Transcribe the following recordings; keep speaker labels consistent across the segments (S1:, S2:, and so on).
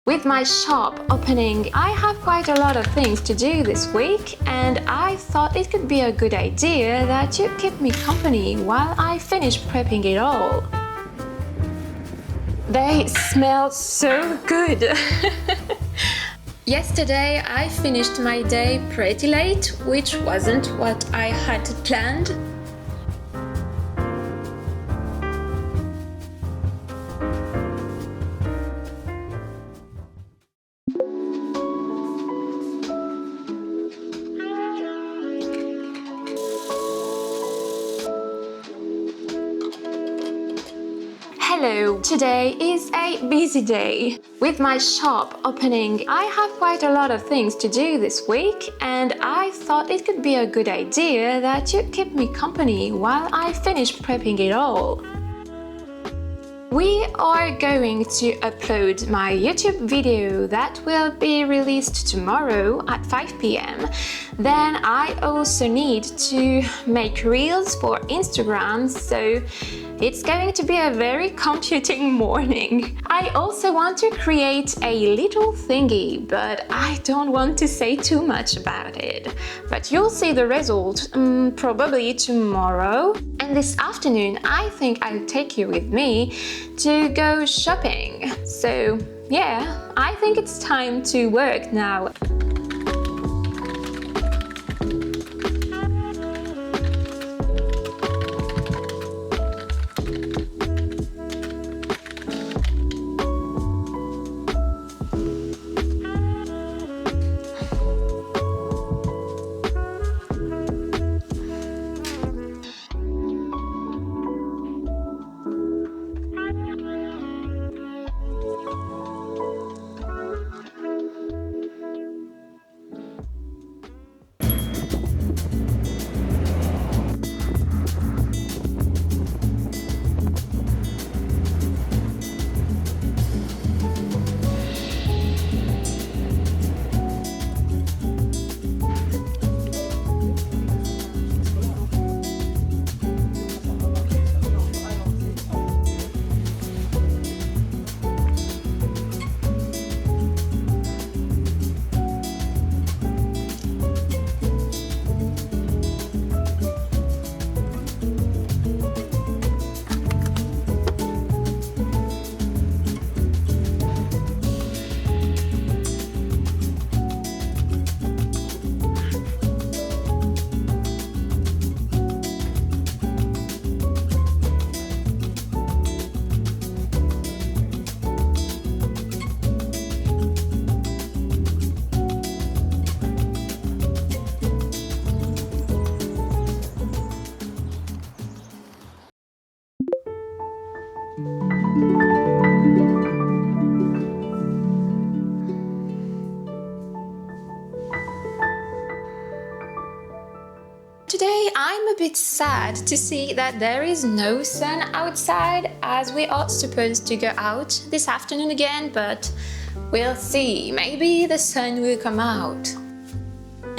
S1: With my shop opening, I have quite a lot of things to do this week, and I thought it could be a good idea that you keep me company while I finish prepping it all. They smell so good! Yesterday I finished my day pretty late, which wasn't what I had planned. Hello! Today is a busy day. With my shop opening, I have quite a lot of things to do this week, and I thought it could be a good idea that you keep me company while I finish prepping it all. We are going to upload my YouTube video that will be released tomorrow at 5 p.m. Then I also need to make reels for Instagram, so it's going to be a very computing morning. I also want to create a little thingy, but I don't want to say too much about it. But you'll see the result probably tomorrow. And this afternoon, I think I'll take you with me to go shopping. So yeah, I think it's time to work now. Today I'm a bit sad to see that there is no sun outside, as we are supposed to go out this afternoon again, but we'll see, maybe the sun will come out.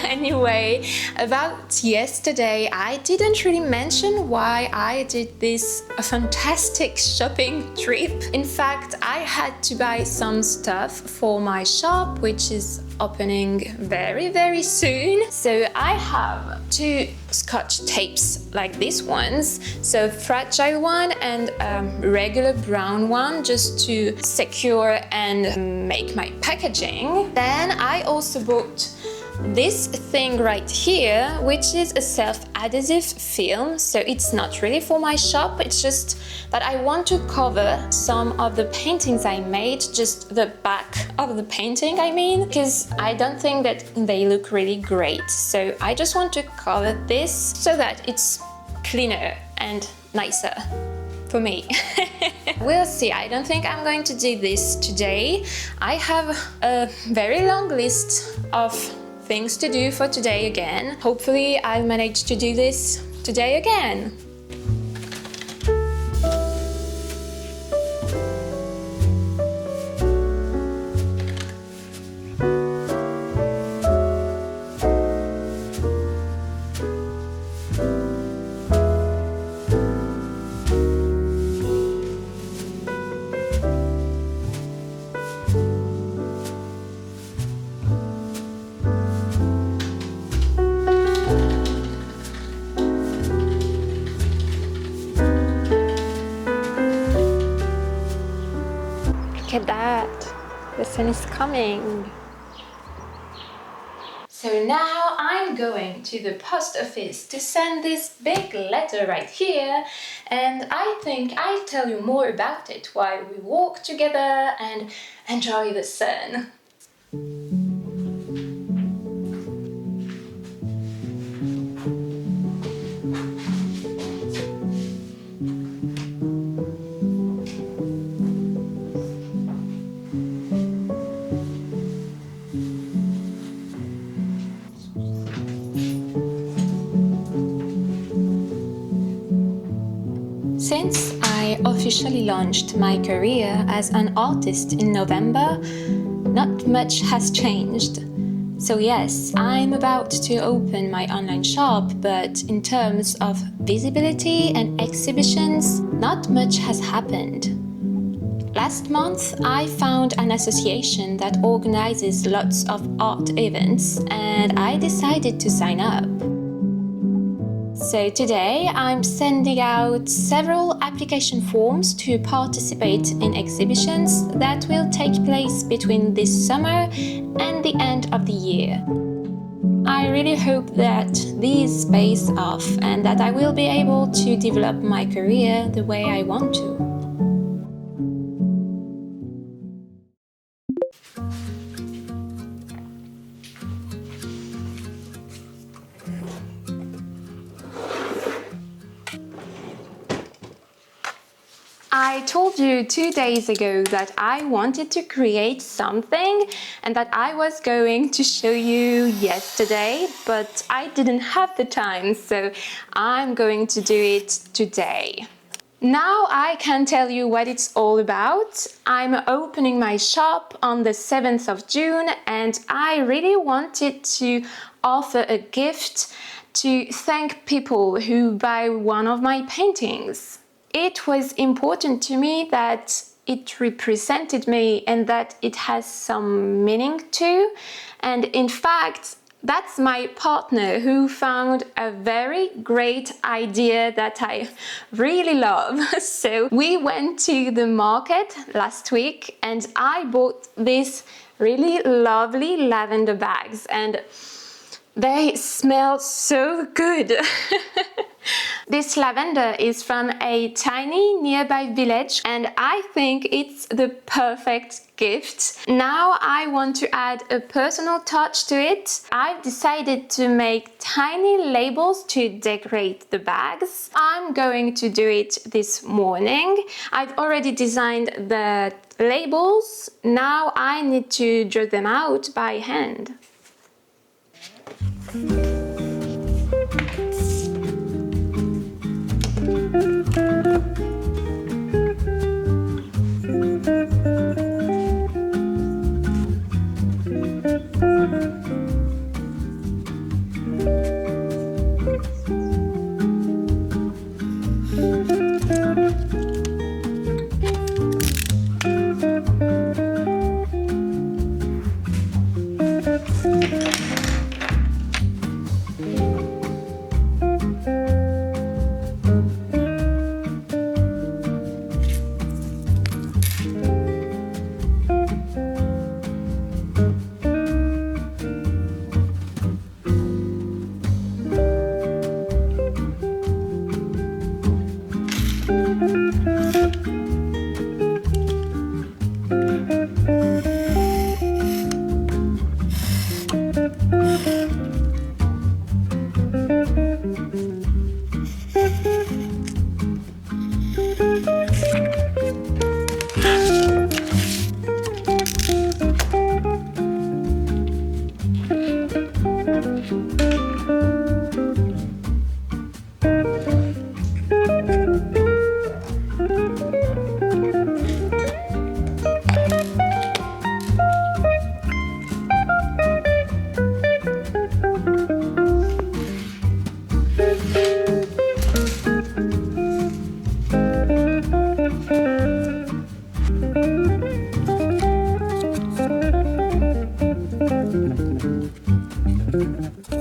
S1: Anyway, about yesterday, I didn't really mention why I did this fantastic shopping trip. In fact, I had to buy some stuff for my shop, which is opening very soon. So I have 2 scotch tapes like these ones, so fragile one and regular brown one, just to secure and make my packaging. Then I also bought this thing right here, which is a self-adhesive film, so it's not really for my shop, it's just that I want to cover some of the paintings I made, just the back of the painting I mean, because I don't think that they look really great, so I just want to cover this so that it's cleaner and nicer for me. We'll see, I don't think I'm going to do this today. I have a very long list of things to do for today again. Hopefully I'll manage to do this today again. Look at that, the sun is coming. So now I'm going to the post office to send this big letter right here, and I think I'll tell you more about it while we walk together and enjoy the sun. Since I officially launched my career as an artist in November, not much has changed. So yes, I'm about to open my online shop, but in terms of visibility and exhibitions, not much has happened. Last month, I found an association that organizes lots of art events, and I decided to sign up. So today I'm sending out several application forms to participate in exhibitions that will take place between this summer and the end of the year. I really hope that these pays off and that I will be able to develop my career the way I want to. I told you 2 days ago that I wanted to create something and that I was going to show you yesterday, but I didn't have the time, so I'm going to do it today. Now I can tell you what it's all about. I'm opening my shop on the 7th of June, and I really wanted to offer a gift to thank people who buy one of my paintings. It was important to me that it represented me and that it has some meaning too. And in fact, that's my partner who found a very great idea that I really love. So we went to the market last week and I bought these really lovely lavender bags, and they smell so good. This lavender is from a tiny nearby village, and I think it's the perfect gift. Now I want to add a personal touch to it. I've decided to make tiny labels to decorate the bags. I'm going to do it this morning. I've already designed the labels. Now I need to draw them out by hand.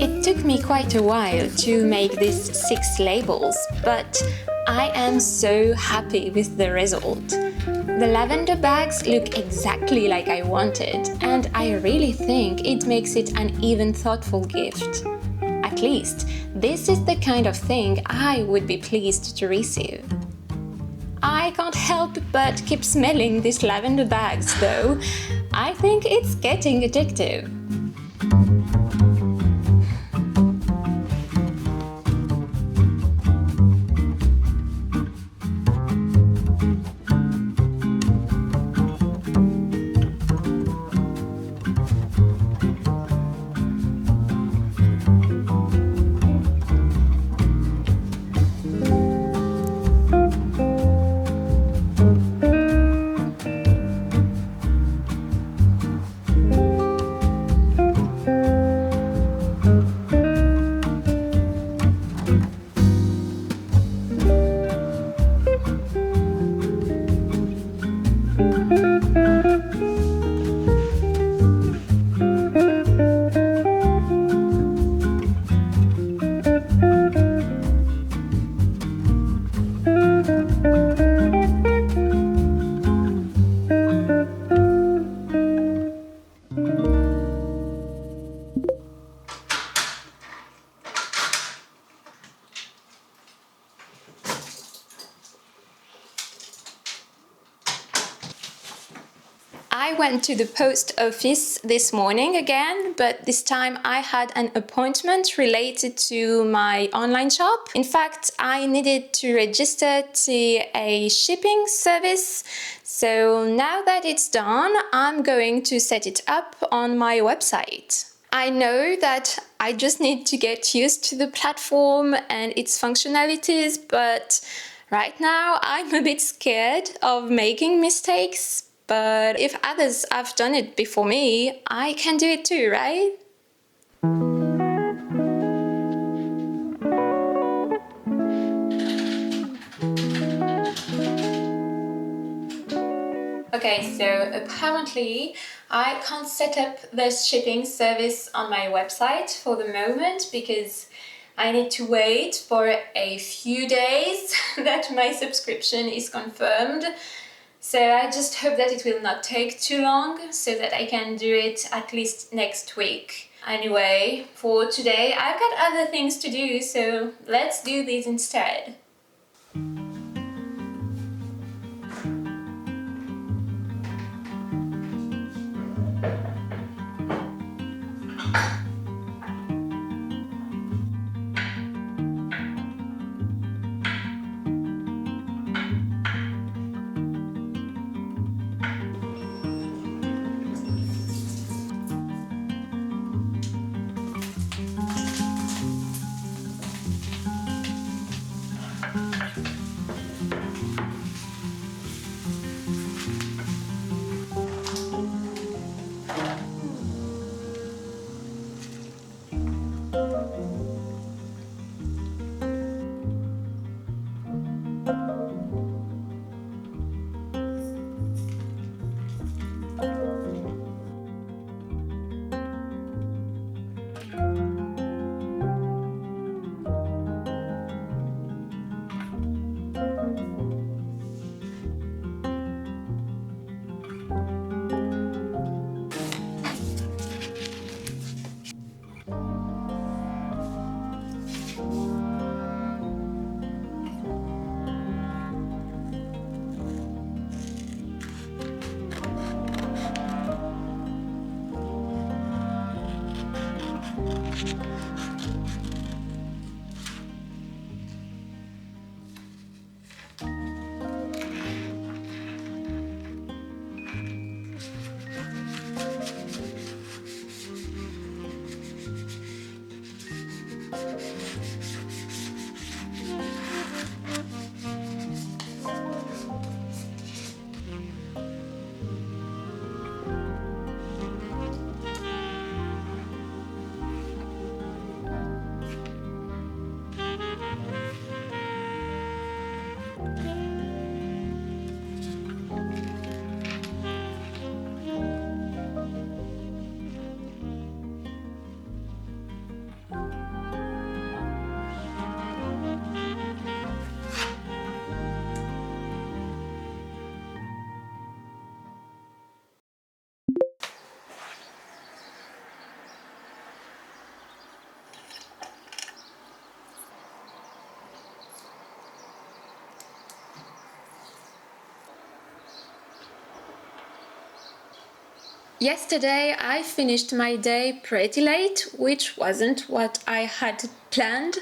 S1: It took me quite a while to make these 6 labels, but I am so happy with the result. The lavender bags look exactly like I wanted, and I really think it makes it an even thoughtful gift. At least, this is the kind of thing I would be pleased to receive. I can't help but keep smelling these lavender bags though. I think it's getting addictive. I went to the post office this morning again, but this time I had an appointment related to my online shop. In fact, I needed to register to a shipping service. So now that it's done, I'm going to set it up on my website. I know that I just need to get used to the platform and its functionalities, but right now I'm a bit scared of making mistakes. But if others have done it before me, I can do it too, right? Okay, so apparently I can't set up the shipping service on my website for the moment because I need to wait for a few days that my subscription is confirmed. So I just hope that it will not take too long so that I can do it at least next week. Anyway, for today I've got other things to do, so let's do this instead. Yesterday I finished my day pretty late, which wasn't what I had planned.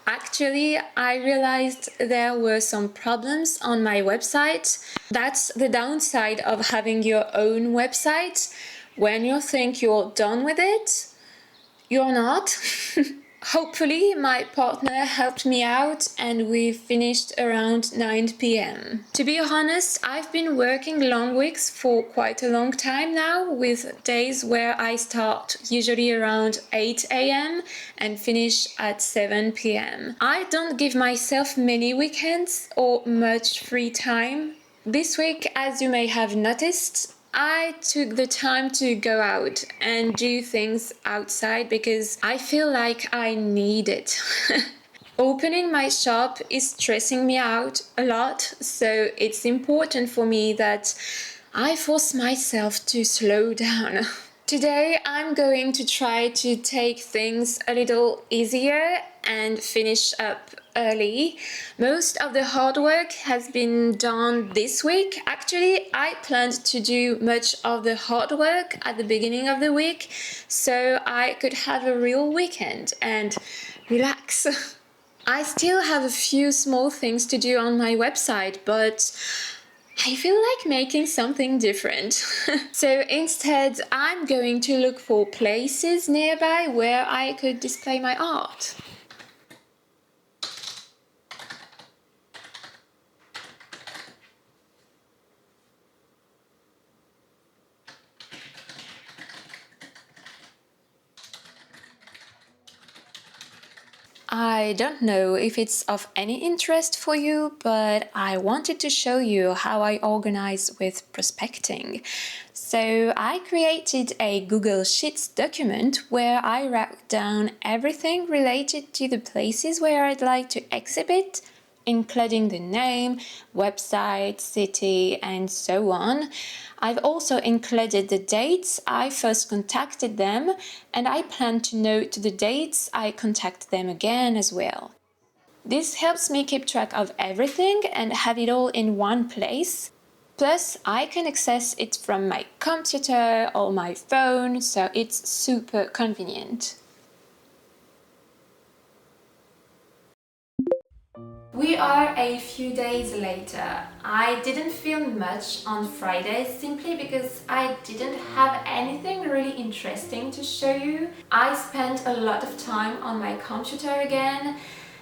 S1: Actually, I realized there were some problems on my website. That's the downside of having your own website. When you think you're done with it, you're not. Hopefully, my partner helped me out and we finished around 9 p.m. To be honest, I've been working long weeks for quite a long time now, with days where I start usually around 8 a.m. and finish at 7 p.m. I don't give myself many weekends or much free time. This week, as you may have noticed, I took the time to go out and do things outside because I feel like I need it. Opening my shop is stressing me out a lot, so it's important for me that I force myself to slow down. Today I'm going to try to take things a little easier and finish up early. Most of the hard work has been done this week. Actually, I planned to do much of the hard work at the beginning of the week so I could have a real weekend and relax. I still have a few small things to do on my website, but I feel like making something different. So instead, I'm going to look for places nearby where I could display my art. I don't know if it's of any interest for you, but I wanted to show you how I organize with prospecting. So I created a Google Sheets document where I wrote down everything related to the places where I'd like to exhibit, including the name, website, city, and so on. I've also included the dates I first contacted them, and I plan to note the dates I contact them again as well. This helps me keep track of everything and have it all in one place. Plus, I can access it from my computer or my phone, so it's super convenient. We are a few days later. I didn't film much on Friday simply because I didn't have anything really interesting to show you. I spent a lot of time on my computer again,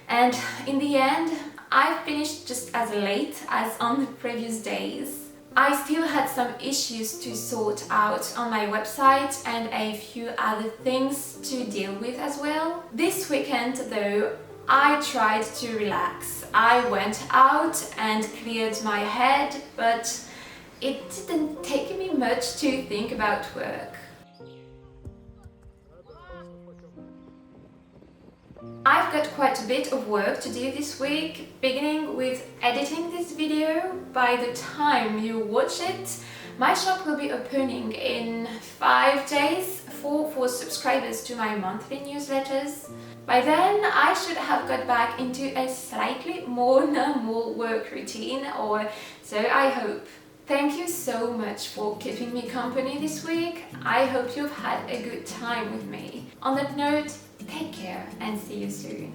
S1: and in the end, I finished just as late as on the previous days. I still had some issues to sort out on my website and a few other things to deal with as well. This weekend though, I tried to relax. I went out and cleared my head, but it didn't take me much to think about work. I've got quite a bit of work to do this week, beginning with editing this video. By the time you watch it, my shop will be opening in 5 days for subscribers to my monthly newsletters. By then, I should have got back into a slightly more normal work routine, or so I hope. Thank you so much for keeping me company this week. I hope you've had a good time with me. On that note, take care and see you soon.